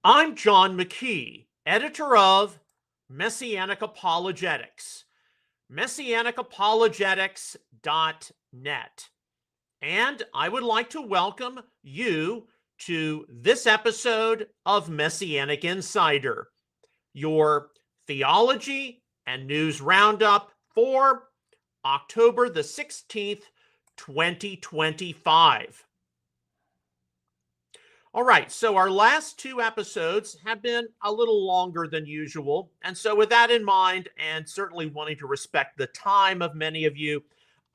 I'm John McKee, editor of Messianic Apologetics, messianicapologetics.net. And I would like to welcome you to this episode of Messianic Insider, your theology and news roundup for October the 16th, 2025. All right, so our last two episodes have been a little longer than usual. And so with that in mind, and certainly wanting to respect the time of many of you,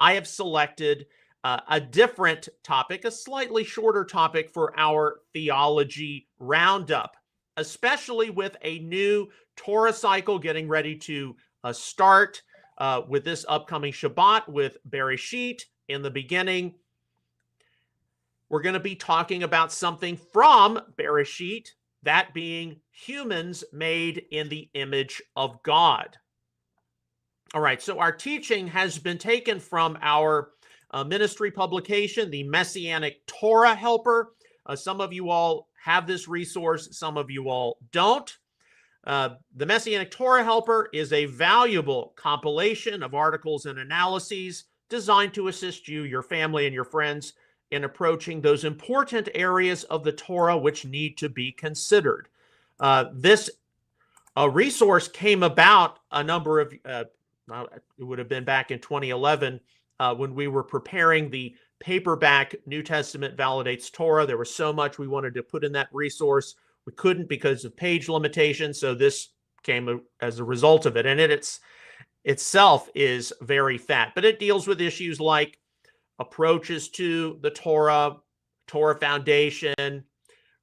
I have selected a different topic, a slightly shorter topic for our theology roundup, especially with a new Torah cycle getting ready to start with this upcoming Shabbat with Bereshit in the beginning. We're going to be talking about something from Bereshit, that being humans made in the image of God. All right, so our teaching has been taken from our ministry publication, the Messianic Torah Helper. Some of you all have this resource, some of you all don't. The Messianic Torah Helper is a valuable compilation of articles and analyses designed to assist you, your family, and your friends in approaching those important areas of the Torah which need to be considered. This resource came about a number of, it would have been back in 2011 when we were preparing the paperback New Testament Validates Torah. There was so much we wanted to put in that resource. We couldn't because of page limitations, so this came as a result of it. And it itself is very fat, but it deals with issues like approaches to the Torah, Torah foundation,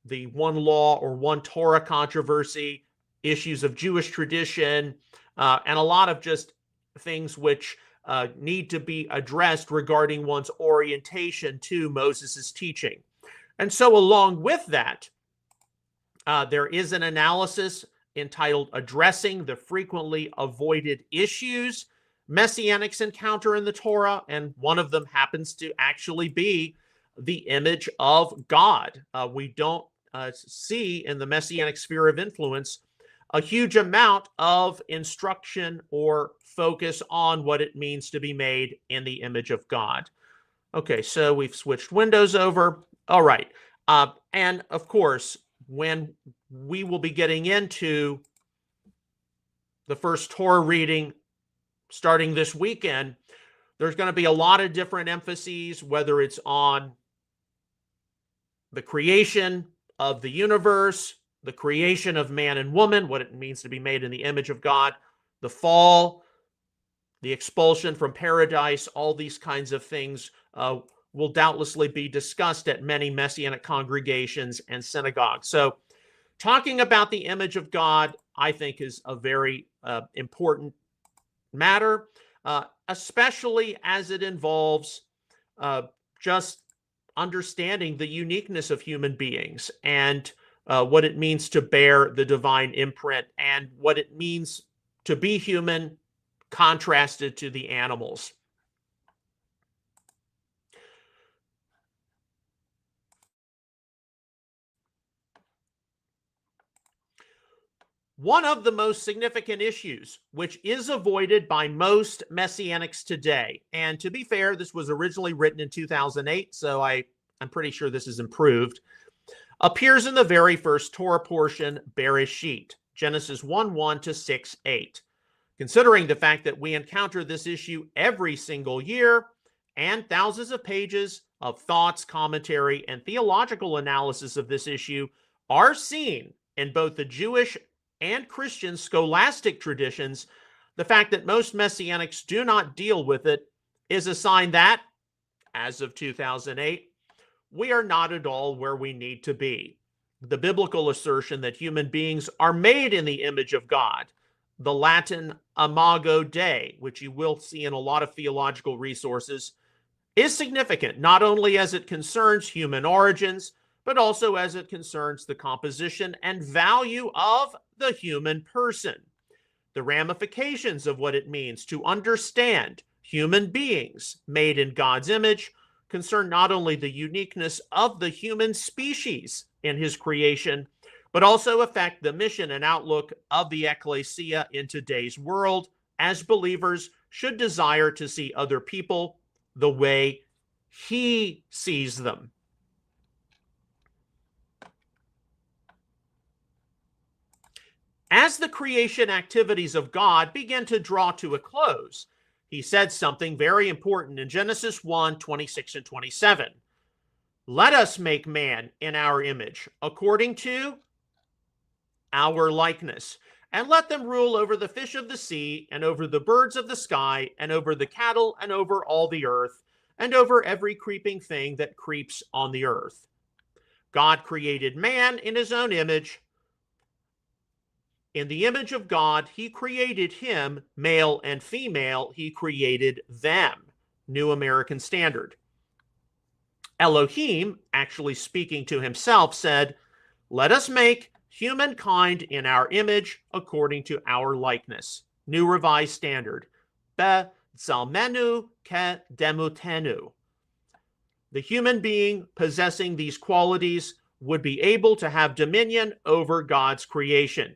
the one law or one Torah controversy, issues of Jewish tradition, and a lot of just things which need to be addressed regarding one's orientation to Moses' teaching. And so along with that, there is an analysis entitled Addressing the Frequently Avoided Issues Messianics encounter in the Torah, and one of them happens to actually be the image of God. We don't see in the Messianic sphere of influence a huge amount of instruction or focus on what it means to be made in the image of God. Okay, so we've switched windows over. All right. And of course, when we will be getting into the first Torah reading starting this weekend, there's going to be a lot of different emphases, whether it's on the creation of the universe, the creation of man and woman, what it means to be made in the image of God, the fall, the expulsion from paradise, all these kinds of things will doubtlessly be discussed at many Messianic congregations and synagogues. So talking about the image of God, I think, is a very important matter, especially as it involves just understanding the uniqueness of human beings and what it means to bear the divine imprint and what it means to be human contrasted to the animals. One of the most significant issues, which is avoided by most Messianics today, and to be fair, this was originally written in 2008, so I'm pretty sure this is improved, appears in the very first Torah portion, Bereshit, Genesis 1:1 to 6:8. Considering the fact that we encounter this issue every single year, and thousands of pages of thoughts, commentary, and theological analysis of this issue are seen in both the Jewish and Christian scholastic traditions, the fact that most Messianics do not deal with it is a sign that, as of 2008, we are not at all where we need to be. The biblical assertion that human beings are made in the image of God, the Latin imago Dei, which you will see in a lot of theological resources, is significant, not only as it concerns human origins, but also as it concerns the composition and value of the human person. The ramifications of what it means to understand human beings made in God's image concern not only the uniqueness of the human species in his creation, but also affect the mission and outlook of the ecclesia in today's world, as believers should desire to see other people the way he sees them. As the creation activities of God began to draw to a close, he said something very important in Genesis 1:26 and 27. Let us make man in our image, according to our likeness, and let them rule over the fish of the sea, and over the birds of the sky, and over the cattle, and over all the earth, and over every creeping thing that creeps on the earth. God created man in his own image. In the image of God, he created him, male and female, he created them. New American Standard. Elohim, actually speaking to himself, said, let us make humankind in our image according to our likeness. New Revised Standard. Bezalmenu ke demutenu. The human being possessing these qualities would be able to have dominion over God's creation.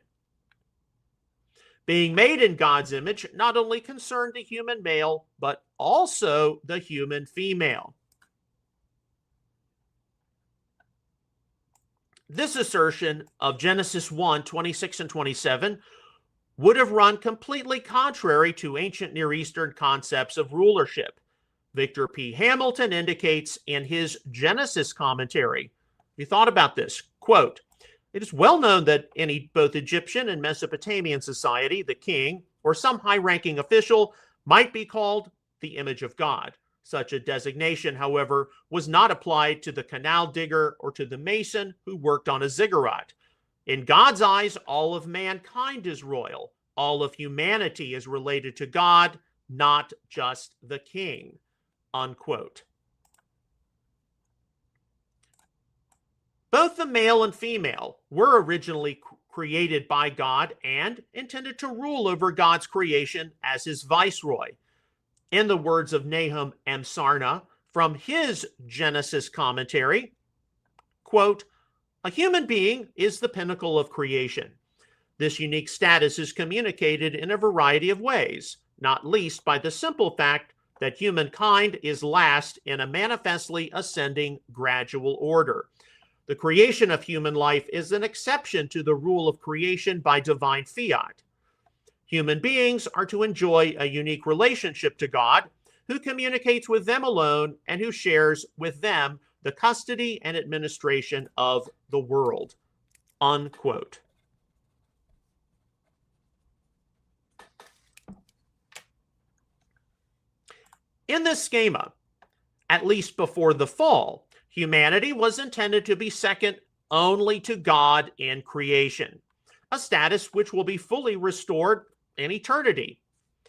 Being made in God's image not only concerned the human male, but also the human female. This assertion of Genesis 1:26 and 27 would have run completely contrary to ancient Near Eastern concepts of rulership. Victor P. Hamilton indicates in his Genesis commentary, he thought about this, quote, it is well known that in both Egyptian and Mesopotamian society, the king or some high-ranking official might be called the image of God. Such a designation, however, was not applied to the canal digger or to the mason who worked on a ziggurat. In God's eyes, all of mankind is royal. All of humanity is related to God, not just the king. Unquote. Both the male and female were originally created by God and intended to rule over God's creation as his viceroy. In the words of Nahum M. Sarna from his Genesis commentary, quote, a human being is the pinnacle of creation. This unique status is communicated in a variety of ways, not least by the simple fact that humankind is last in a manifestly ascending gradual order. The creation of human life is an exception to the rule of creation by divine fiat. Human beings are to enjoy a unique relationship to God, who communicates with them alone and who shares with them the custody and administration of the world. Unquote. In this schema, at least before the fall, humanity was intended to be second only to God in creation, a status which will be fully restored in eternity.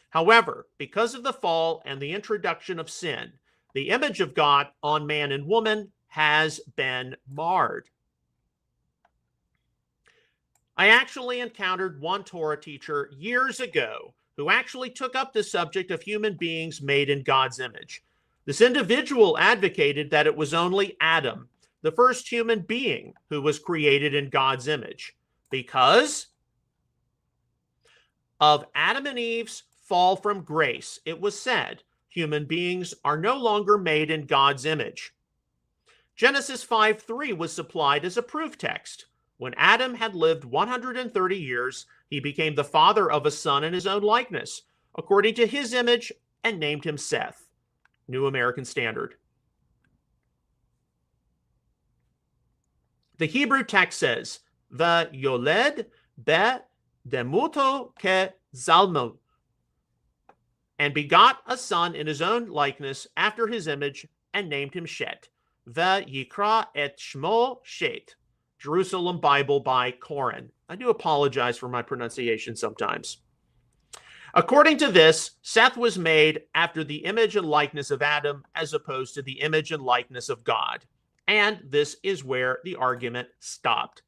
However, because of the fall and the introduction of sin, the image of God on man and woman has been marred. I actually encountered one Torah teacher years ago who actually took up the subject of human beings made in God's image. This individual advocated that it was only Adam, the first human being, who was created in God's image, because of Adam and Eve's fall from grace. It was said human beings are no longer made in God's image. Genesis 5:3 was supplied as a proof text. When Adam had lived 130 years, he became the father of a son in his own likeness, according to his image, and named him Seth. New American Standard. The Hebrew text says, "Vayoled be demuto ke zalmo," and begot a son in his own likeness after his image, and named him Shet. Vayikra et shmo Shet. Jerusalem Bible by Koren. I do apologize for my pronunciation sometimes. According to this, Seth was made after the image and likeness of Adam as opposed to the image and likeness of God. And this is where the argument stopped.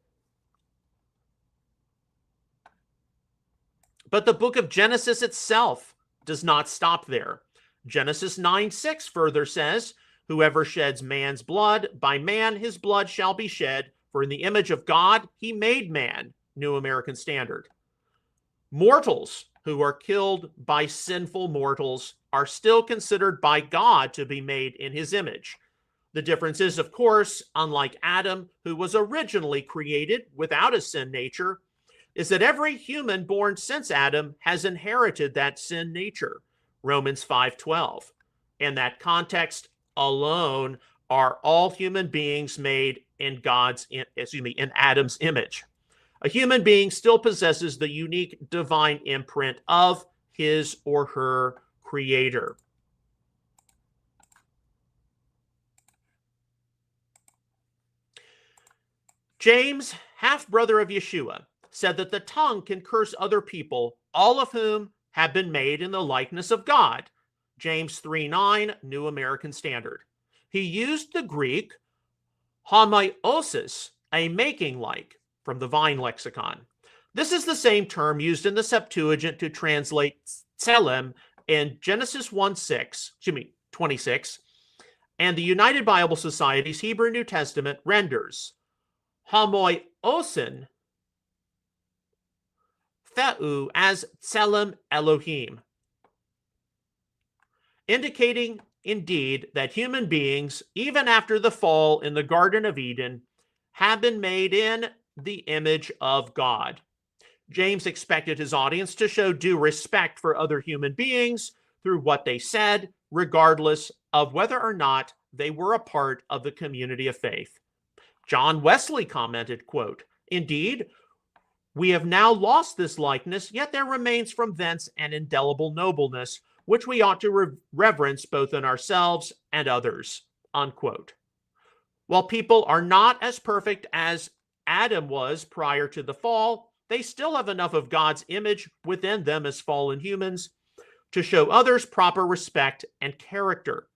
But the book of Genesis itself does not stop there. Genesis 9:6 further says, "Whoever sheds man's blood, by man his blood shall be shed, For in the image of God, he made man, New American Standard. Mortals who are killed by sinful mortals are still considered by God to be made in his image. The difference is, of course, unlike Adam, who was originally created without a sin nature, is that every human born since Adam has inherited that sin nature. Romans 5:12. In that context alone are all human beings made in in Adam's image. A human being still possesses the unique divine imprint of his or her creator. James, half-brother of Yeshua, said that the tongue can curse other people, all of whom have been made in the likeness of God. James 3:9, New American Standard. He used the Greek homoiosis, a making like, from the Vine lexicon. This is the same term used in the Septuagint to translate tselem in Genesis 26, and the United Bible Society's Hebrew New Testament renders homoiosin theou as tselem Elohim, indicating indeed that human beings, even after the fall in the Garden of Eden, have been made in the image of God. James expected his audience to show due respect for other human beings through what they said, regardless of whether or not they were a part of the community of faith. John Wesley commented, quote, "Indeed, we have now lost this likeness, yet there remains from thence an indelible nobleness, which we ought to reverence both in ourselves and others," unquote. While people are not as perfect as Adam was prior to the fall, they still have enough of God's image within them as fallen humans to show others proper respect and character.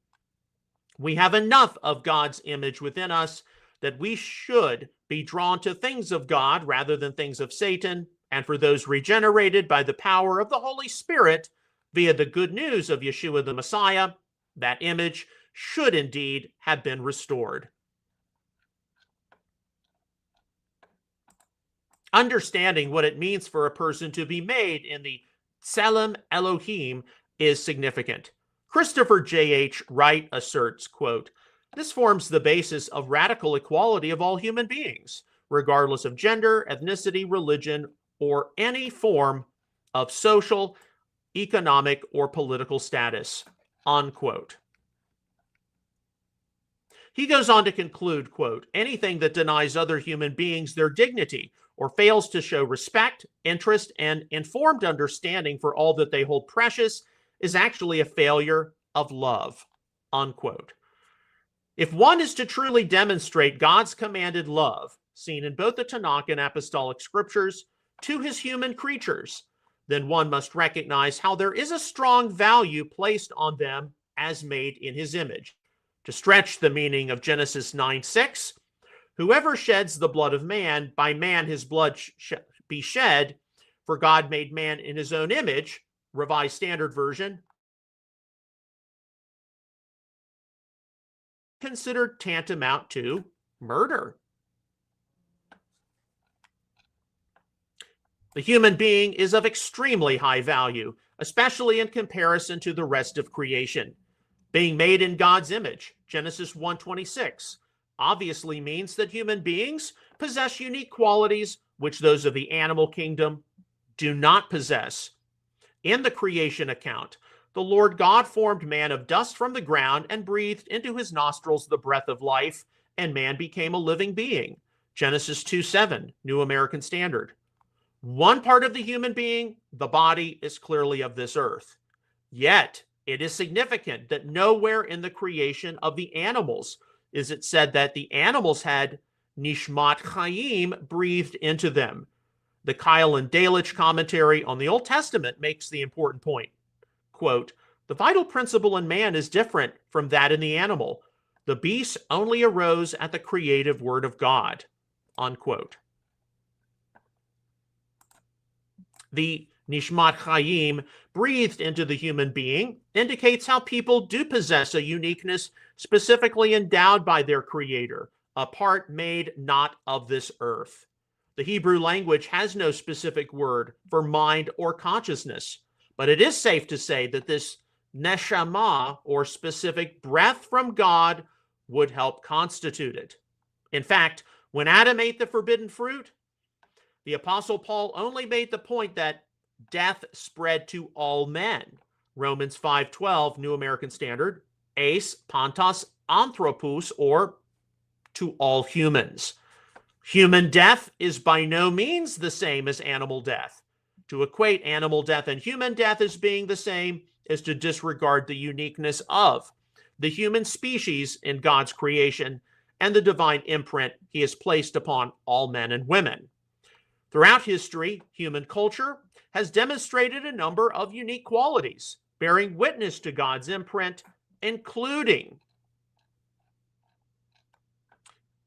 We have enough of God's image within us that we should be drawn to things of God rather than things of Satan, and for those regenerated by the power of the Holy Spirit via the good news of Yeshua the Messiah, that image should indeed have been restored. Understanding what it means for a person to be made in the tselem Elohim is significant. Christopher J.H. Wright asserts, quote, "This forms the basis of radical equality of all human beings, regardless of gender, ethnicity, religion, or any form of social, economic, or political status," unquote. He goes on to conclude, quote, "Anything that denies other human beings their dignity or fails to show respect, interest, and informed understanding for all that they hold precious is actually a failure of love," unquote. If one is to truly demonstrate God's commanded love, seen in both the Tanakh and apostolic scriptures, to his human creatures, then one must recognize how there is a strong value placed on them as made in his image. To stretch the meaning of Genesis 9:6, "Whoever sheds the blood of man, by man his blood be shed, for God made man in his own image," Revised Standard Version, considered tantamount to murder. The human being is of extremely high value, especially in comparison to the rest of creation. Being made in God's image, Genesis 1:26, obviously means that human beings possess unique qualities which those of the animal kingdom do not possess. In the creation account, the Lord God formed man of dust from the ground and breathed into his nostrils the breath of life, and man became a living being. Genesis 2:7, New American Standard. One part of the human being, the body, is clearly of this earth. Yet, it is significant that nowhere in the creation of the animals is it said that the animals had nishmat chayim breathed into them. The Kyle and Delitzsch commentary on the Old Testament makes the important point. Quote, "The vital principle in man is different from that in the animal. The beast only arose at the creative word of God," unquote. The Nishmat Chayim breathed into the human being indicates how people do possess a uniqueness specifically endowed by their creator, a part made not of this earth. The Hebrew language has no specific word for mind or consciousness, but it is safe to say that this neshama, or specific breath from God, would help constitute it. In fact, when Adam ate the forbidden fruit, the Apostle Paul only made the point that death spread to all men. Romans 5:12, New American Standard, eis pantos anthropous, or to all humans. Human death is by no means the same as animal death. To equate animal death and human death as being the same is to disregard the uniqueness of the human species in God's creation and the divine imprint he has placed upon all men and women. Throughout history, human culture has demonstrated a number of unique qualities, bearing witness to God's imprint, including: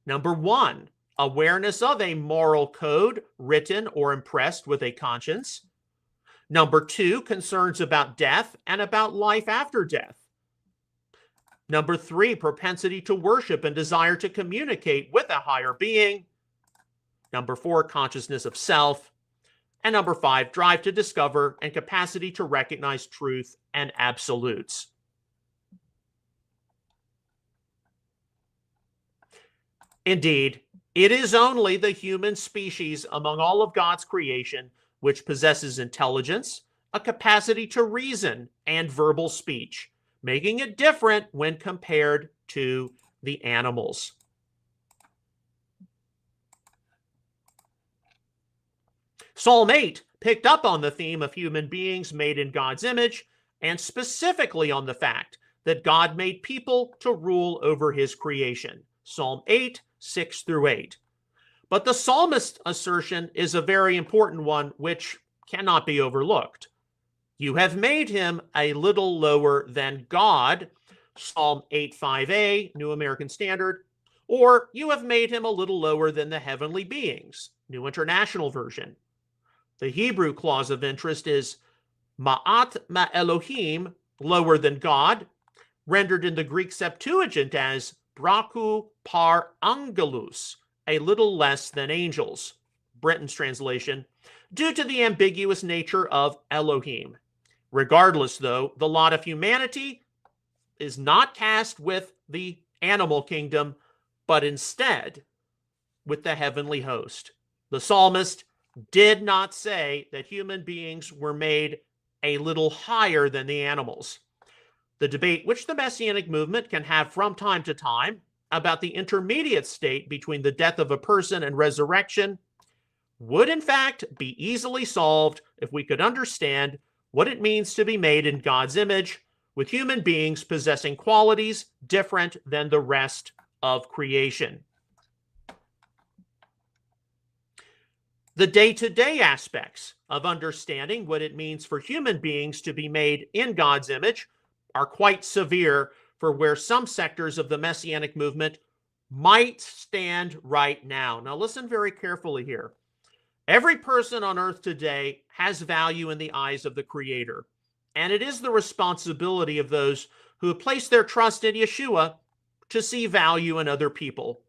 number one, awareness of a moral code written or impressed with a conscience. Number two, concerns about death and about life after death. Number three, propensity to worship and desire to communicate with a higher being. Number four, consciousness of self. And number five, drive to discover and capacity to recognize truth and absolutes. Indeed, it is only the human species among all of God's creation which possesses intelligence, a capacity to reason, and verbal speech, making it different when compared to the animals. Psalm 8 picked up on the theme of human beings made in God's image, and specifically on the fact that God made people to rule over his creation. Psalm 8, 6 through 8. But the psalmist's assertion is a very important one which cannot be overlooked. You have made him a little lower than God, Psalm 8:5a, New American Standard, or you have made him a little lower than the heavenly beings, New International Version. The Hebrew clause of interest is ma'at ma'elohim, lower than God, rendered in the Greek Septuagint as braku par angelus, a little less than angels, Brenton's translation, due to the ambiguous nature of Elohim. Regardless, though, the lot of humanity is not cast with the animal kingdom, but instead with the heavenly host. The psalmist did not say that human beings were made a little higher than the animals. The debate which the Messianic movement can have from time to time about the intermediate state between the death of a person and resurrection would in fact be easily solved if we could understand what it means to be made in God's image, with human beings possessing qualities different than the rest of creation. The day-to-day aspects of understanding what it means for human beings to be made in God's image are quite severe for where some sectors of the Messianic movement might stand right now. Now listen very carefully here. Every person on earth today has value in the eyes of the Creator, and it is the responsibility of those who have placed their trust in Yeshua to see value in other people.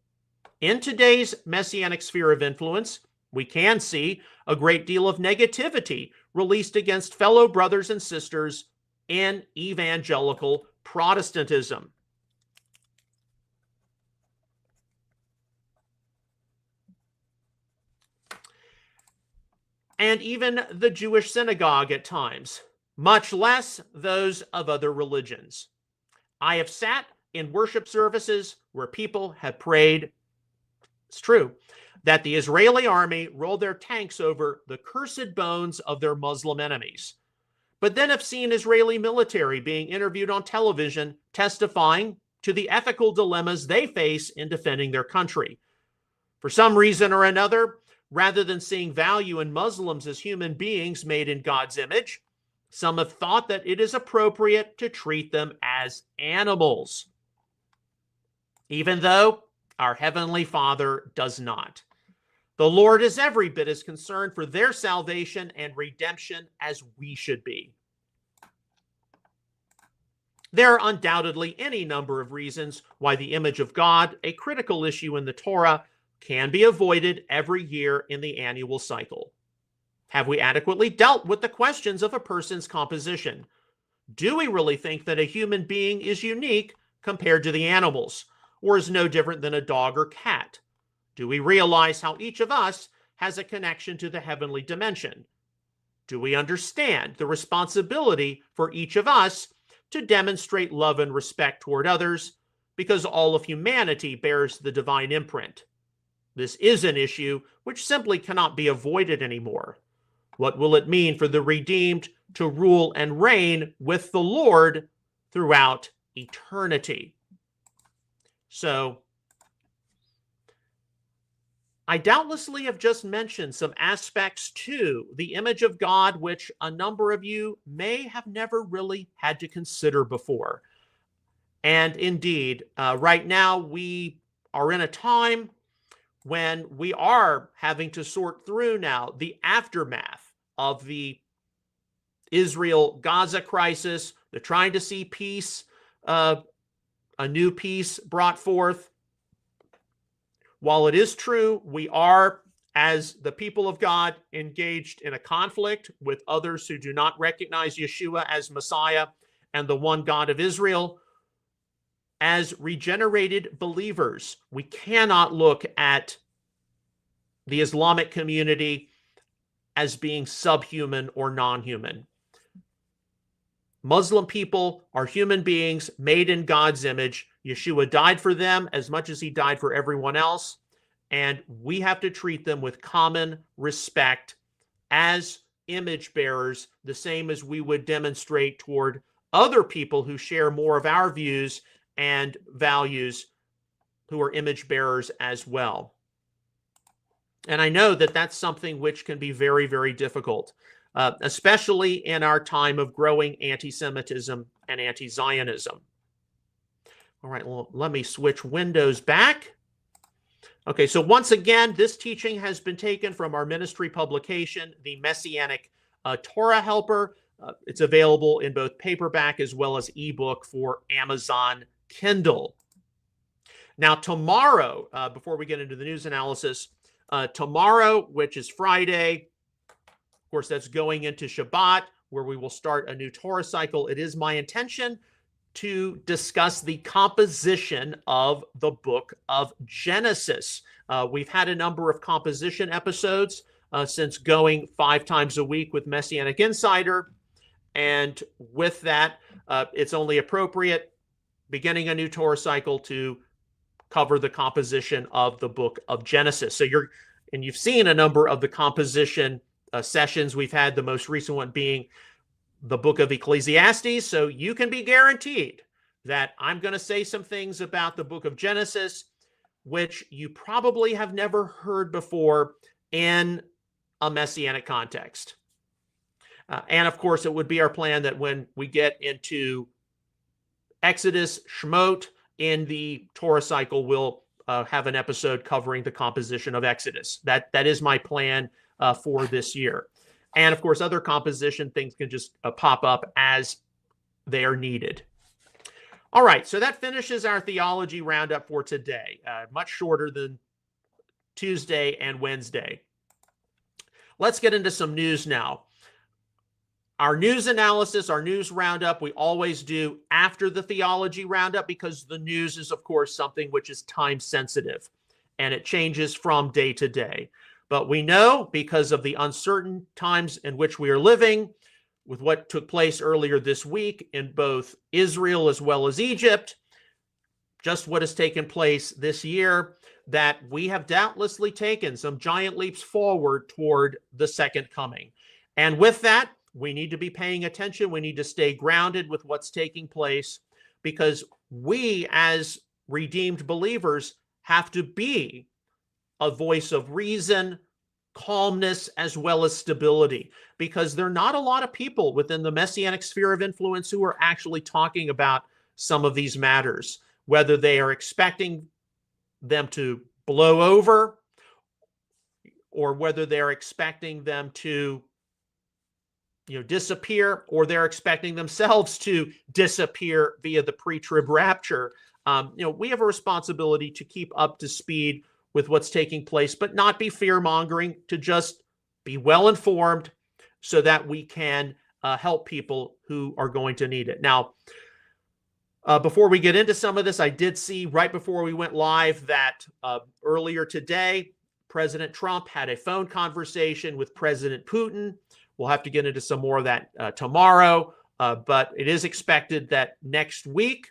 In today's Messianic sphere of influence, we can see a great deal of negativity released against fellow brothers and sisters in evangelical Protestantism. And even the Jewish synagogue at times, much less those of other religions. I have sat in worship services where people have prayed, it's true, that the Israeli army rolled their tanks over the cursed bones of their Muslim enemies, but then have seen Israeli military being interviewed on television testifying to the ethical dilemmas they face in defending their country. For some reason or another, rather than seeing value in Muslims as human beings made in God's image, some have thought that it is appropriate to treat them as animals, even though our Heavenly Father does not. The Lord is every bit as concerned for their salvation and redemption as we should be. There are undoubtedly any number of reasons why the image of God, a critical issue in the Torah, can be avoided every year in the annual cycle. Have we adequately dealt with the questions of a person's composition? Do we really think that a human being is unique compared to the animals, or is no different than a dog or cat? Do we realize how each of us has a connection to the heavenly dimension? Do we understand the responsibility for each of us to demonstrate love and respect toward others, because all of humanity bears the divine imprint? This is an issue which simply cannot be avoided anymore. What will it mean for the redeemed to rule and reign with the Lord throughout eternity? So, I doubtlessly have just mentioned some aspects to the image of God which a number of you may have never really had to consider before. And indeed, right now we are in a time when we are having to sort through now the aftermath of the Israel-Gaza crisis. They're trying to see peace, a new peace brought forth. While it is true, we are, as the people of God, engaged in a conflict with others who do not recognize Yeshua as Messiah and the one God of Israel. As regenerated believers, we cannot look at the Islamic community as being subhuman or non-human. Muslim people are human beings made in God's image. Yeshua died for them as much as he died for everyone else, and we have to treat them with common respect as image bearers, the same as we would demonstrate toward other people who share more of our views and values, who are image bearers as well. And I know that that's something which can be very, very difficult, especially in our time of growing anti-Semitism and anti-Zionism. All right, well, let me switch windows back. Okay, so once again, this teaching has been taken from our ministry publication, the Messianic Torah Helper. It's available in both paperback as well as ebook for Amazon Kindle. Now, tomorrow, before we get into the news analysis, tomorrow, which is Friday, of course, that's going into Shabbat, where we will start a new Torah cycle. It is my intention to discuss the composition of the book of Genesis. We've had a number of composition episodes since going 5 times a week with Messianic Insider. And with that, it's only appropriate, beginning a new Torah cycle, to cover the composition of the book of Genesis. So you've seen a number of the composition sessions we've had, the most recent one being the book of Ecclesiastes. So you can be guaranteed that I'm going to say some things about the book of Genesis which you probably have never heard before in a Messianic context. And of course, it would be our plan that when we get into Exodus, Shemot, in the Torah cycle, we'll have an episode covering the composition of Exodus. That is my plan for this year. And of course, other composition things can just pop up as they are needed. All right, so that finishes our theology roundup for today. Much shorter than Tuesday and Wednesday. Let's get into some news now. Our news analysis, our news roundup, we always do after the theology roundup because the news is, of course, something which is time sensitive and it changes from day to day. But we know, because of the uncertain times in which we are living, with what took place earlier this week in both Israel as well as Egypt, just what has taken place this year, that we have doubtlessly taken some giant leaps forward toward the second coming. And with that, we need to be paying attention. We need to stay grounded with what's taking place, because we as redeemed believers have to be a voice of reason, calmness, as well as stability, because there are not a lot of people within the Messianic sphere of influence who are actually talking about some of these matters, whether they are expecting them to blow over or whether they're expecting them to disappear, or they're expecting themselves to disappear via the pre-trib rapture. We have a responsibility to keep up to speed with what's taking place, but not be fear-mongering, to just be well-informed so that we can help people who are going to need it. Now, before we get into some of this, I did see right before we went live that earlier today, President Trump had a phone conversation with President Putin. We'll have to get into some more of that tomorrow, but it is expected that next week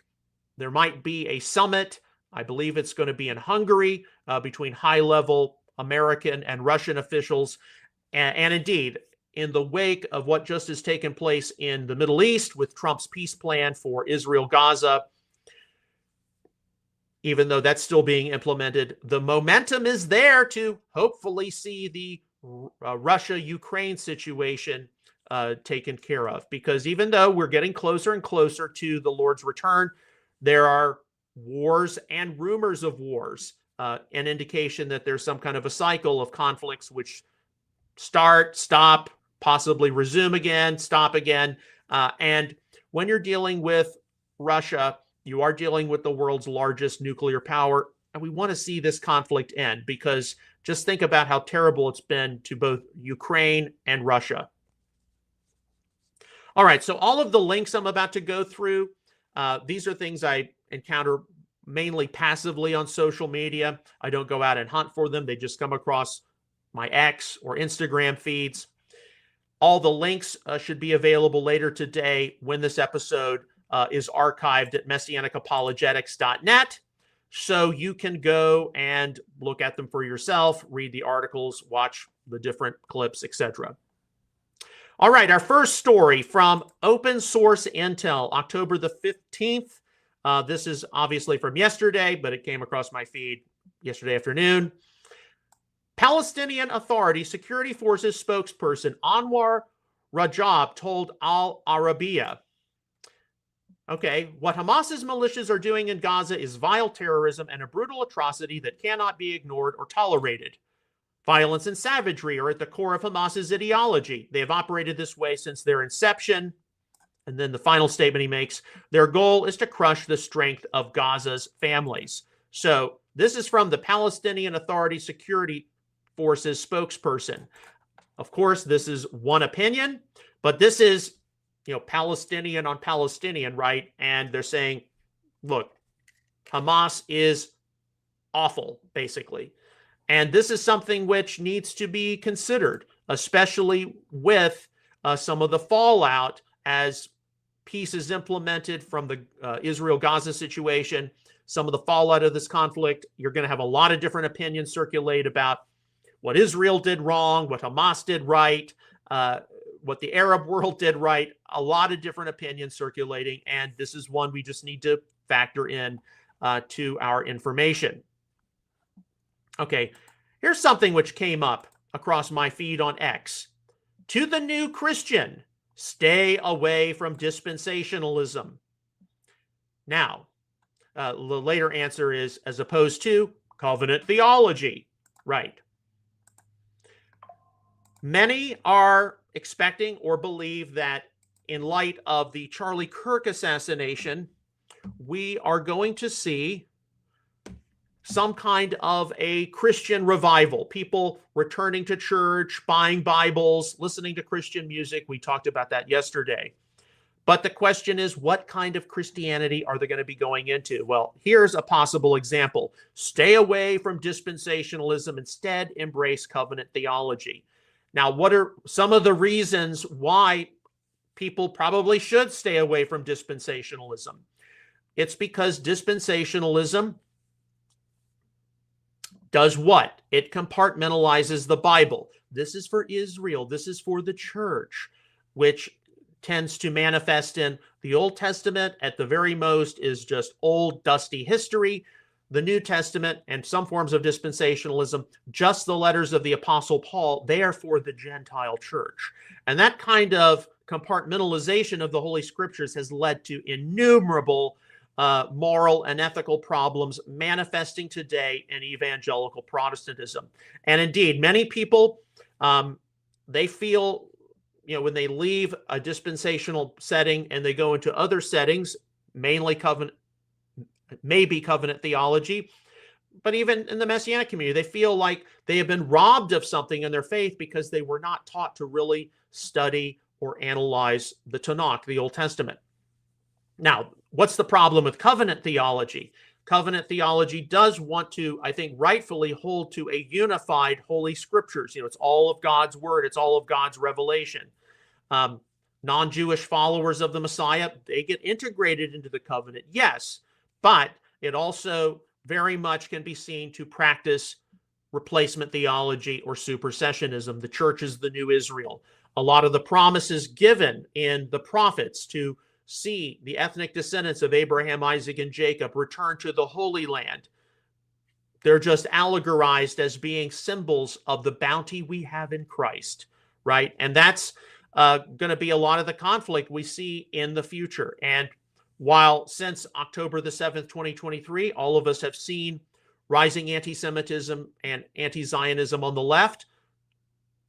there might be a summit. I believe it's going to be in Hungary between high-level American and Russian officials. And indeed, in the wake of what just has taken place in the Middle East with Trump's peace plan for Israel-Gaza, even though that's still being implemented, the momentum is there to hopefully see the Russia-Ukraine situation taken care of. Because even though we're getting closer and closer to the Lord's return, there are wars and rumors of wars, an indication that there's some kind of a cycle of conflicts which start, stop, possibly resume again, stop again. And when you're dealing with Russia, you are dealing with the world's largest nuclear power. And we want to see this conflict end, because just think about how terrible it's been to both Ukraine and Russia. All right, so all of the links I'm about to go through, these are things I encounter mainly passively on social media. I don't go out and hunt for them. They just come across my X or Instagram feeds. All the links should be available later today when this episode is archived at messianicapologetics.net. So you can go and look at them for yourself, read the articles, watch the different clips, etc. All right, our first story from Open Source Intel, October the 15th. This is obviously from yesterday, but it came across my feed yesterday afternoon. Palestinian Authority Security Forces spokesperson Anwar Rajab told Al Arabiya, okay, what Hamas's militias are doing in Gaza is vile terrorism and a brutal atrocity that cannot be ignored or tolerated. Violence and savagery are at the core of Hamas's ideology. They have operated this way since their inception. And then the final statement he makes, their goal is to crush the strength of Gaza's families. So this is from the Palestinian Authority Security Forces spokesperson. Of course, this is one opinion, but this is, Palestinian on Palestinian, right? And they're saying, look, Hamas is awful, basically. And this is something which needs to be considered, especially with some of the fallout as peace is implemented from the Israel-Gaza situation. Some of the fallout of this conflict, you're going to have a lot of different opinions circulate about what Israel did wrong, what Hamas did right, what the Arab world did right, a lot of different opinions circulating, and this is one we just need to factor in to our information. Okay, here's something which came up across my feed on X. To the new Christian, stay away from dispensationalism. Now, the later answer is as opposed to covenant theology, right? Many are expecting or believe that in light of the Charlie Kirk assassination, we are going to see some kind of a Christian revival. People returning to church, buying Bibles, listening to Christian music. We talked about that yesterday. But the question is, what kind of Christianity are they going to be going into? Well, here's a possible example. Stay away from dispensationalism. Instead, embrace covenant theology. Now, what are some of the reasons why people probably should stay away from dispensationalism? It's because dispensationalism does what? It compartmentalizes the Bible. This is for Israel. This is for the church, which tends to manifest in the Old Testament at the very most is just old, dusty history. The New Testament and some forms of dispensationalism, just the letters of the Apostle Paul, they are for the Gentile church. And that kind of compartmentalization of the Holy Scriptures has led to innumerable moral and ethical problems manifesting today in evangelical Protestantism. And indeed, many people, they feel when they leave a dispensational setting and they go into other settings, mainly covenant, maybe covenant theology, but even in the Messianic community, they feel like they have been robbed of something in their faith because they were not taught to really study or analyze the Tanakh, the Old Testament. Now, what's the problem with covenant theology? Covenant theology does want to, I think, rightfully hold to a unified Holy Scriptures. It's all of God's Word. It's all of God's revelation. Non-Jewish followers of the Messiah, they get integrated into the covenant, yes, but it also very much can be seen to practice replacement theology or supersessionism. The church is the new Israel. A lot of the promises given in the prophets to see the ethnic descendants of Abraham, Isaac, and Jacob return to the Holy Land, they're just allegorized as being symbols of the bounty we have in Christ, right? And that's going to be a lot of the conflict we see in the future. And while since October the 7th, 2023, all of us have seen rising anti-Semitism and anti-Zionism on the left,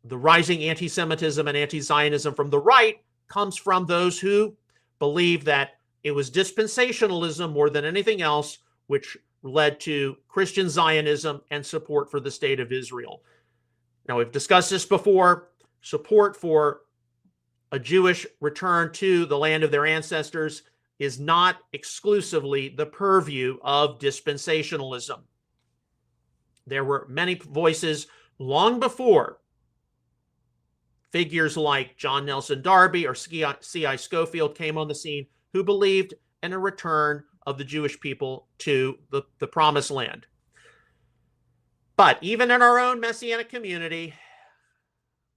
the rising anti-Semitism and anti-Zionism from the right comes from those who believe that it was dispensationalism more than anything else which led to Christian Zionism and support for the state of Israel. Now, we've discussed this before. Support for a Jewish return to the land of their ancestors is not exclusively the purview of dispensationalism. There were many voices long before figures like John Nelson Darby or C.I. Scofield came on the scene who believed in a return of the Jewish people to the promised land. But even in our own Messianic community,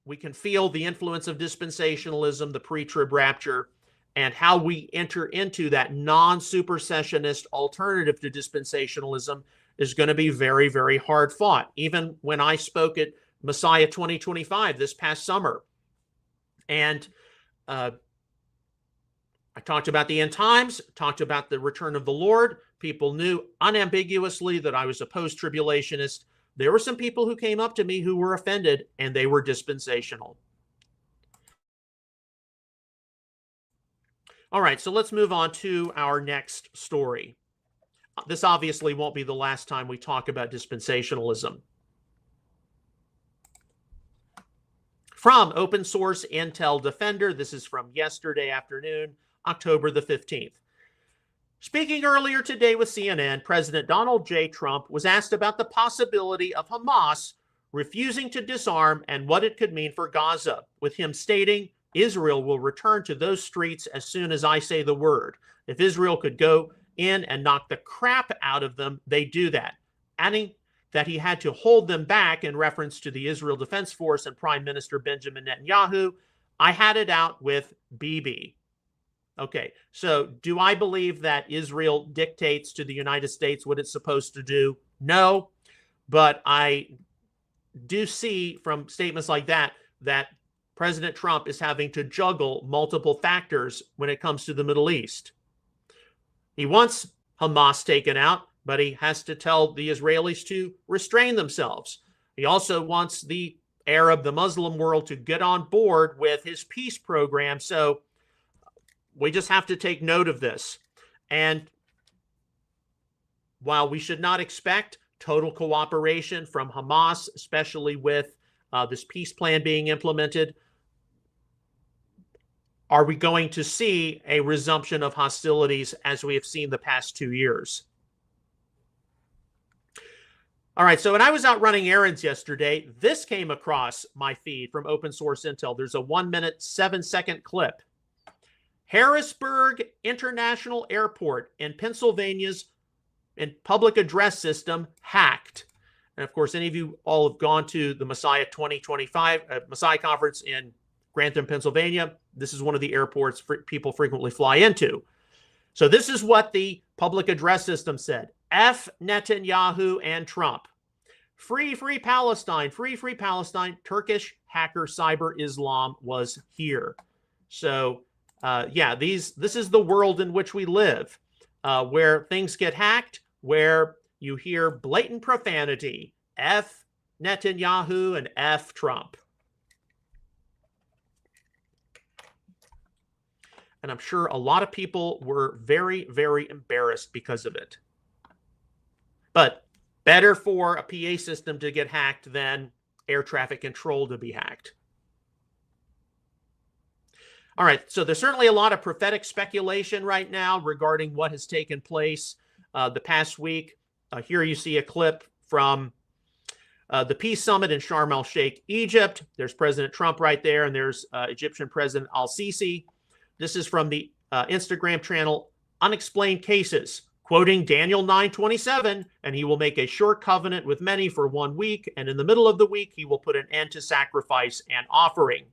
we can feel the influence of dispensationalism, the pre-trib rapture, and how we enter into that non-supersessionist alternative to dispensationalism is going to be very, very hard fought. Even when I spoke at Messiah 2025 this past summer, and I talked about the end times, talked about the return of the Lord. People knew unambiguously that I was a post-tribulationist. There were some people who came up to me who were offended, and they were dispensational. All right, so let's move on to our next story. This obviously won't be the last time we talk about dispensationalism. From Open Source Intel Defender, this is from yesterday afternoon, October the 15th. Speaking earlier today with CNN, President Donald J. Trump was asked about the possibility of Hamas refusing to disarm and what it could mean for Gaza, with him stating, Israel will return to those streets as soon as I say the word. If Israel could go in and knock the crap out of them, they do that. Adding that he had to hold them back in reference to the Israel Defense Force and Prime Minister Benjamin Netanyahu. I had it out with Bibi. Okay, so do I believe that Israel dictates to the United States what it's supposed to do? No, but I do see from statements like that that President Trump is having to juggle multiple factors when it comes to the Middle East. He wants Hamas taken out, but he has to tell the Israelis to restrain themselves. He also wants the Arab, the Muslim world to get on board with his peace program. So we just have to take note of this. And while we should not expect total cooperation from Hamas, especially with this peace plan being implemented, are we going to see a resumption of hostilities as we have seen the past 2 years? All right, so when I was out running errands yesterday, this came across my feed from Open Source Intel. There's a 1-minute, 7-second clip. Harrisburg International Airport in Pennsylvania's public address system hacked. And of course, any of you all have gone to the Messiah 2025 Messiah conference in Grantham, Pennsylvania. This is one of the airports people frequently fly into. So this is what the public address system said. F Netanyahu and Trump. Free, free Palestine. Free, free Palestine. Turkish hacker Cyber Islam was here. So yeah, this is the world in which we live, where things get hacked, where you hear blatant profanity. F Netanyahu and F Trump. And I'm sure a lot of people were very, very embarrassed because of it. But better for a PA system to get hacked than air traffic control to be hacked. All right, so there's certainly a lot of prophetic speculation right now regarding what has taken place the past week. Here you see a clip from the Peace Summit in Sharm el-Sheikh, Egypt. There's President Trump right there, and there's Egyptian President al-Sisi. This is from the Instagram channel Unexplained Cases, quoting Daniel 9:27, and he will make a short covenant with many for 1 week, and in the middle of the week, he will put an end to sacrifice and offering.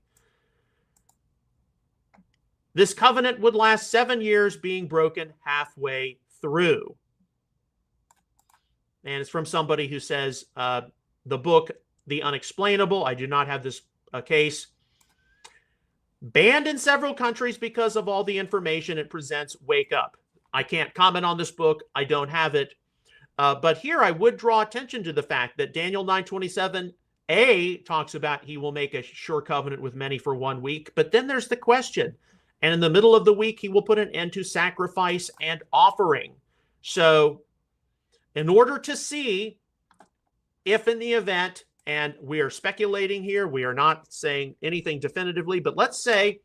This covenant would last 7 years, being broken halfway through. And it's from somebody who says, the book, The Unexplainable, I do not have this case, banned in several countries because of all the information it presents. Wake up. I can't comment on this book. I don't have it. But here I would draw attention to the fact that Daniel 9:27a talks about he will make a sure covenant with many for 1 week. But then there's the question. And in the middle of the week, he will put an end to sacrifice and offering. So in order to see if in the event, and we are speculating here, we are not saying anything definitively, but let's say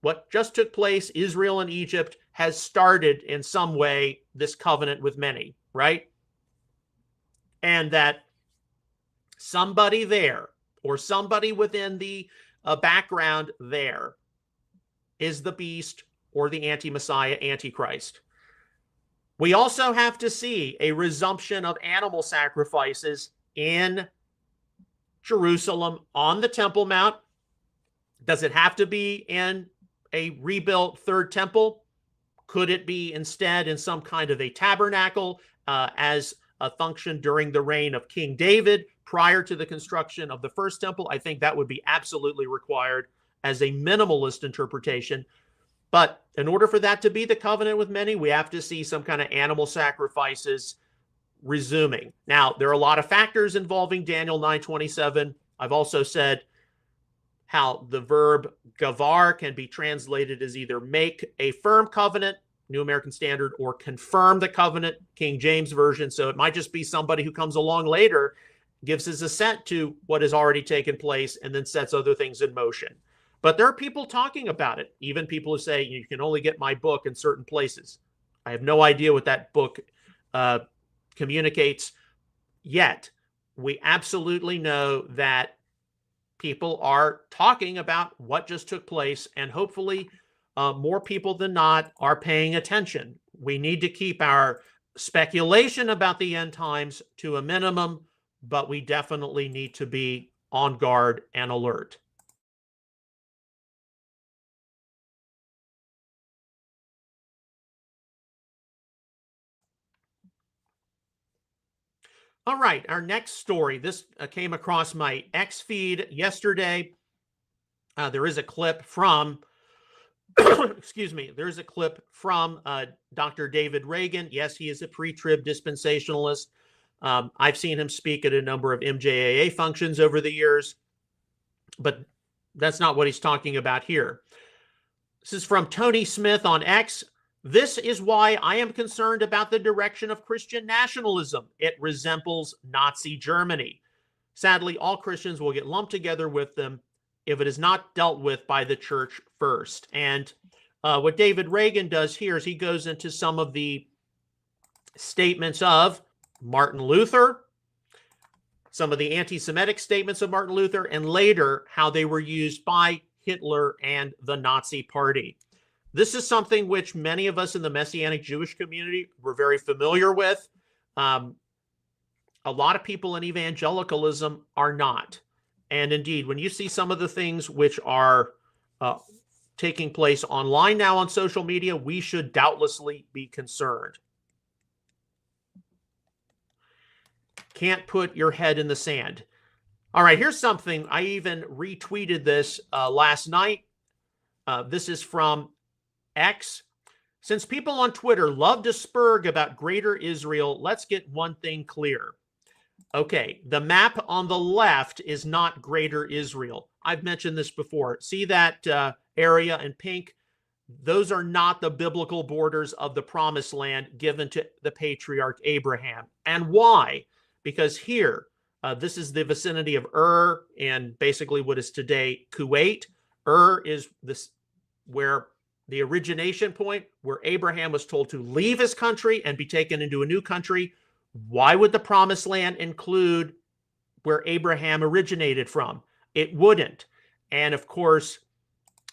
what just took place, Israel and Egypt, has started in some way this covenant with many, right? And that somebody there or somebody within the background there is the beast or the anti-Messiah, Antichrist. We also have to see a resumption of animal sacrifices in Jerusalem on the Temple Mount. Does it have to be in a rebuilt third temple? Could it be instead in some kind of a tabernacle as a function during the reign of King David prior to the construction of the first temple? I think that would be absolutely required as a minimalist interpretation. But in order for that to be the covenant with many, we have to see some kind of animal sacrifices resuming. Now, there are a lot of factors involving Daniel 9:27. I've also said how the verb gavar can be translated as either make a firm covenant, New American Standard, or confirm the covenant, King James Version. So it might just be somebody who comes along later, gives his assent to what has already taken place, and then sets other things in motion. But there are people talking about it, even people who say you can only get my book in certain places. I have no idea what that book communicates yet. We absolutely know that people are talking about what just took place, and hopefully more people than not are paying attention. We need to keep our speculation about the end times to a minimum, but we definitely need to be on guard and alert. All right, our next story. This came across my X feed yesterday. There is a clip from, excuse me, there's a clip from Dr. David Reagan. Yes, he is a pre-trib dispensationalist. I've seen him speak at a number of MJAA functions over the years, but that's not what he's talking about here. This is from Tony Smith on X. This is why I am concerned about the direction of Christian nationalism. It resembles Nazi Germany. Sadly, all Christians will get lumped together with them if it is not dealt with by the church first. And what David Reagan does here is he goes into some of the statements of Martin Luther, some of the anti-Semitic statements of Martin Luther, and later how they were used by Hitler and the Nazi Party. This is something which many of us in the Messianic Jewish community were very familiar with. A lot of people in evangelicalism are not. And indeed, when you see some of the things which are taking place online now on social media, we should doubtlessly be concerned. Can't put your head in the sand. All right, here's something. I even retweeted this last night. This is from X. Since people on Twitter love to spurg about Greater Israel, let's get one thing clear. Okay, the map on the left is not Greater Israel. I've mentioned this before. See that area in pink? those are not the biblical borders of the promised land given to the patriarch Abraham. And why? Because here, this is the vicinity of and basically what is today Kuwait. Is this where the origination point, where Abraham was told to leave his country and be taken into a new country. Why would the promised land include where Abraham originated from? It wouldn't. And of course,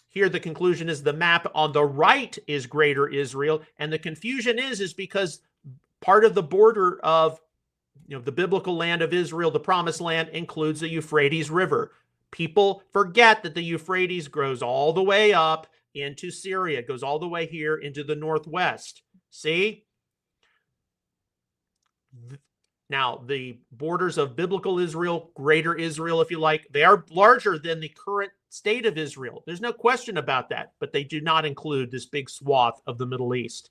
here the conclusion is the map on the right is Greater Israel. And the confusion is because part of the border of the biblical land of Israel, the promised land, includes the Euphrates River. People forget that the Euphrates goes all the way up into Syria, goes all the way here into the northwest. See? Now, the borders of biblical Israel, Greater Israel, if you like, they are larger than the current state of Israel. There's no question about that, but they do not include this big swath of the Middle East.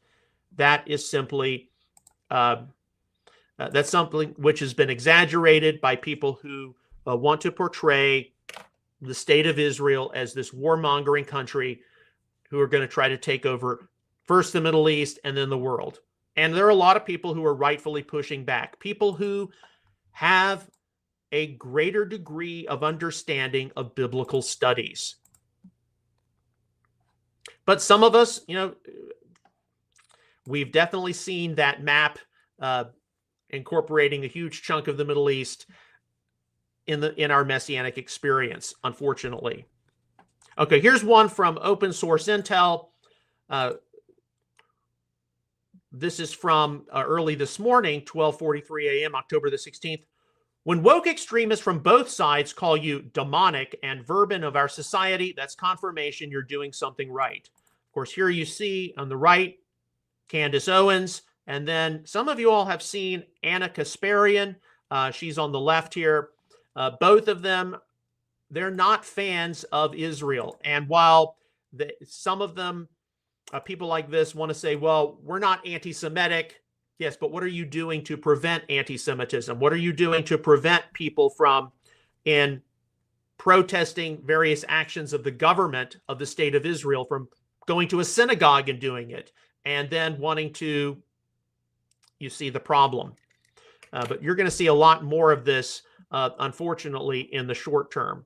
That is simply, that's something which has been exaggerated by people who want to portray the state of Israel as this warmongering country who are going to try to take over first the Middle East and then the world. And there are a lot of people who are rightfully pushing back, people who have a greater degree of understanding of biblical studies. But some of us, we've definitely seen that map incorporating a huge chunk of the Middle East in our Messianic experience, unfortunately. Okay, here's one from Open Source Intel. This is from early this morning, 12:43 a.m., October the 16th. When woke extremists from both sides call you demonic and vermin of our society, that's confirmation you're doing something right. Of course, here you see on the right, Candace Owens, and then some of you all have seen Anna Kasparian. She's on the left here. Both of them, they're not fans of Israel. And while some of them, people like this want to say, well, we're not anti-Semitic. Yes, but what are you doing to prevent anti-Semitism? What are you doing to prevent people from, in protesting various actions of the government of the state of Israel, from going to a synagogue and doing it, and then wanting to, you see the problem. But you're going to see a lot more of this, unfortunately, in the short term.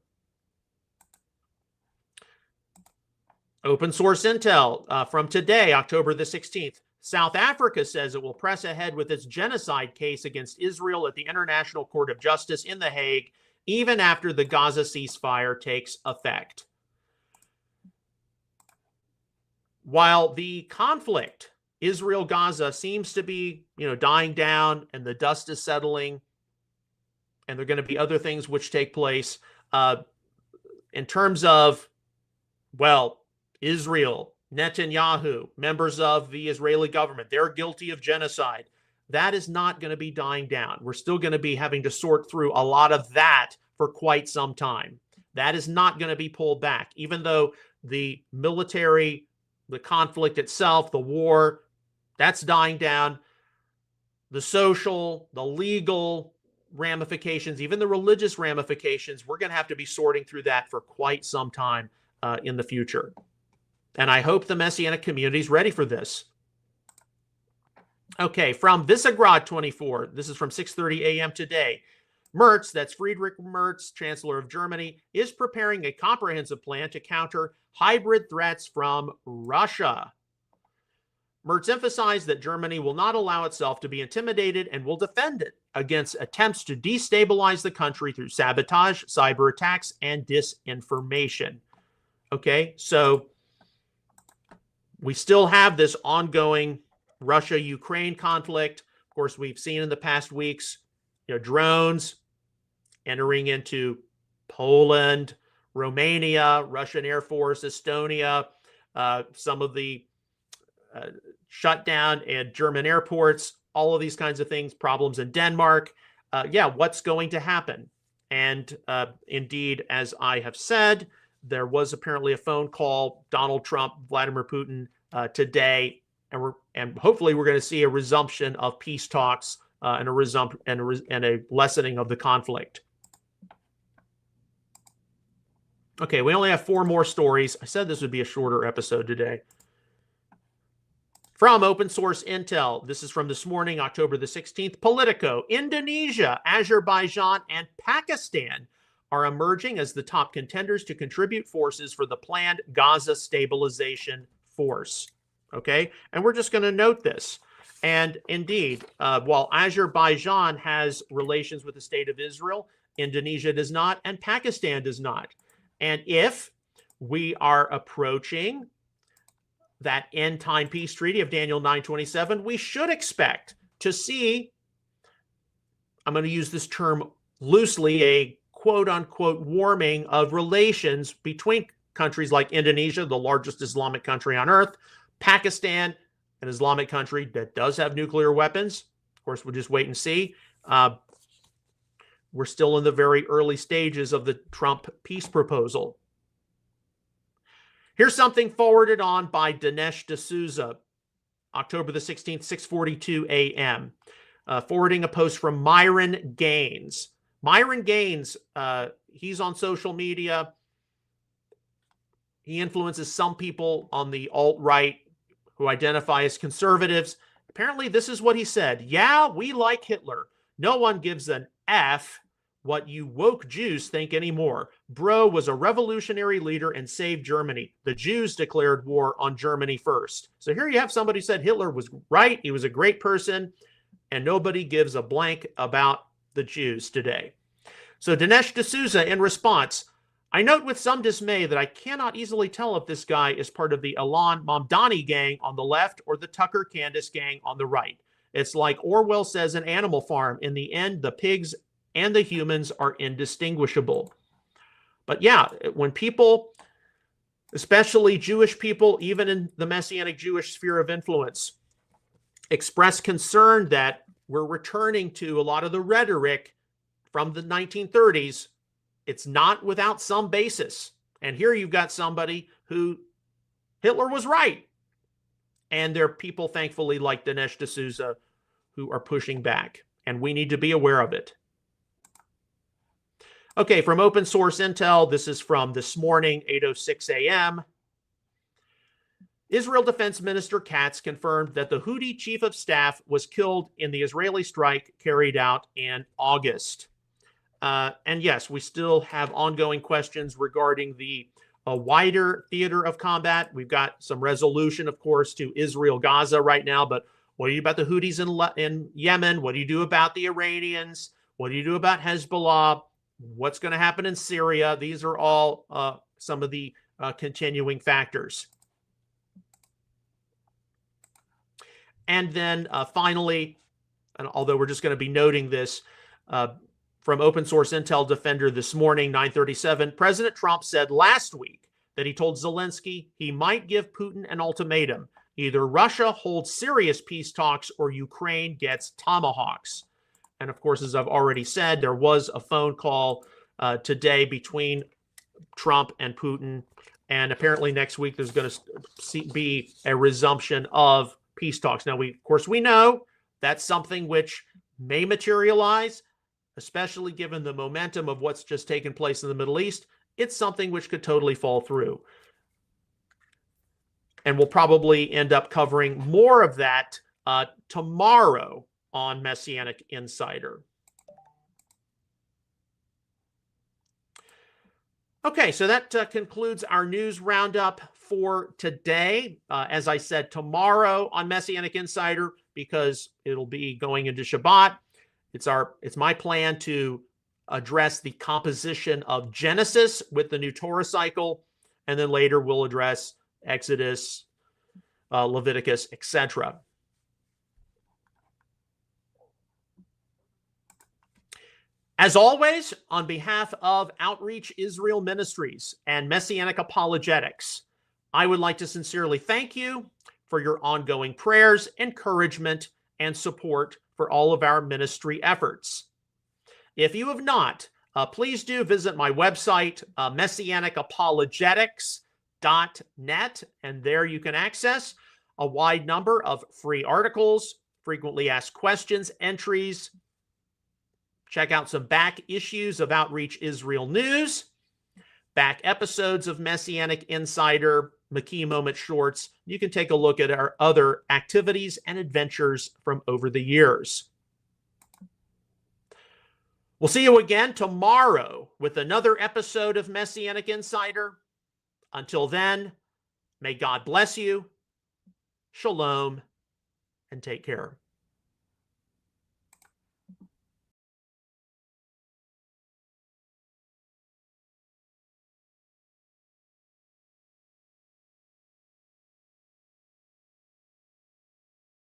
Open source intel from today, October the 16th. South Africa says it will press ahead with its genocide case against Israel at the International Court of Justice in The Hague, even after the Gaza ceasefire takes effect. While the conflict, Israel-Gaza, seems to be, dying down and the dust is settling, and there are going to be other things which take place in terms of, well, Israel, Netanyahu, members of the Israeli government, they're guilty of genocide. That is not going to be dying down. We're still going to be having to sort through a lot of that for quite some time. That is not going to be pulled back, even though the military, the conflict itself, the war, that's dying down. The social, the legal ramifications, even the religious ramifications, we're going to have to be sorting through that for quite some time in the future. And I hope the Messianic community is ready for this. Okay, from Visegrad 24, this is from 6:30 a.m. today. Merz, that's Friedrich Merz, Chancellor of Germany, is preparing a comprehensive plan to counter hybrid threats from Russia. Merz emphasized that Germany will not allow itself to be intimidated and will defend it against attempts to destabilize the country through sabotage, cyber attacks, and disinformation. Okay, so we still have this ongoing Russia-Ukraine conflict. Of course, we've seen in the past weeks, drones entering into Poland, Romania, Russian Air Force, Estonia, some of the shutdown at German airports, all of these kinds of things, problems in Denmark. What's going to happen? And indeed, as I have said, there was apparently a phone call, Donald Trump, Vladimir Putin, today, and hopefully we're going to see a resumption of peace talks and a lessening of the conflict. Okay, we only have 4 more stories. I said this would be a shorter episode today. From Open Source Intel, this is from this morning, October the 16th, Politico, Indonesia, Azerbaijan, and Pakistan are emerging as the top contenders to contribute forces for the planned Gaza stabilization force. Okay, and we're just going to note this. And indeed, while Azerbaijan has relations with the state of Israel, Indonesia does not, and Pakistan does not. And if we are approaching that end-time peace treaty of Daniel 9:27, we should expect to see, I'm going to use this term loosely, a quote-unquote warming of relations between countries like Indonesia, the largest Islamic country on earth, Pakistan, an Islamic country that does have nuclear weapons. Of course, we'll just wait and see. We're still in the very early stages of the Trump peace proposal. Here's something forwarded on by Dinesh D'Souza, October the 16th, 6:42 a.m., forwarding a post from Myron Gaines. Myron Gaines, he's on social media. He influences some people on the alt-right who identify as conservatives. Apparently, this is what he said. Yeah, we like Hitler. No one gives an F what you woke Jews think anymore. Bro was a revolutionary leader and saved Germany. The Jews declared war on Germany first. So here you have somebody who said Hitler was right. He was a great person. And nobody gives a blank about the Jews today. So Dinesh D'Souza, in response, I note with some dismay that I cannot easily tell if this guy is part of the Ilan Mamdani gang on the left or the Tucker Candace gang on the right. It's like Orwell says in Animal Farm. In the end, the pigs and the humans are indistinguishable. But yeah, when people, especially Jewish people, even in the Messianic Jewish sphere of influence, express concern that we're returning to a lot of the rhetoric from the 1930s, it's not without some basis. And here you've got somebody who Hitler was right. And there are people, thankfully, like Dinesh D'Souza, who are pushing back. And we need to be aware of it. Okay, from Open Source Intel, this is from this morning, 8:06 a.m. Israel Defense Minister Katz confirmed that the Houthi chief of staff was killed in the Israeli strike carried out in August. And yes, we still have ongoing questions regarding the wider theater of combat. We've got some resolution, of course, to Israel-Gaza right now, but what do you do about the Houthis in Yemen? What do you do about the Iranians? What do you do about Hezbollah? What's going to happen in Syria? These are all some of the continuing factors. And then finally, and although we're just going to be noting this, from Open Source Intel Defender this morning, 9:37, President Trump said last week that he told Zelensky he might give Putin an ultimatum. Either Russia holds serious peace talks or Ukraine gets tomahawks. And of course, as I've already said, there was a phone call today between Trump and Putin. And apparently next week, there's going to be a resumption of peace talks. Now, of course, we know that's something which may materialize, especially given the momentum of what's just taken place in the Middle East. It's something which could totally fall through. And we'll probably end up covering more of that tomorrow on Messianic Insider. Okay, so that concludes our news roundup for today. As I said, tomorrow on Messianic Insider, because it'll be going into Shabbat, it's my plan to address the composition of Genesis with the new Torah cycle, and then later we'll address Exodus, Leviticus, etc. As always, on behalf of Outreach Israel Ministries and Messianic Apologetics, I would like to sincerely thank you for your ongoing prayers, encouragement, and support for all of our ministry efforts. If you have not, please do visit my website, messianicapologetics.net, and there you can access a wide number of free articles, frequently asked questions, entries. Check out some back issues of Outreach Israel News. back episodes of Messianic Insider, McKee Moment Shorts, you can take a look at our other activities and adventures from over the years. We'll see you again tomorrow with another episode of Messianic Insider. Until then, may God bless you, shalom, and take care.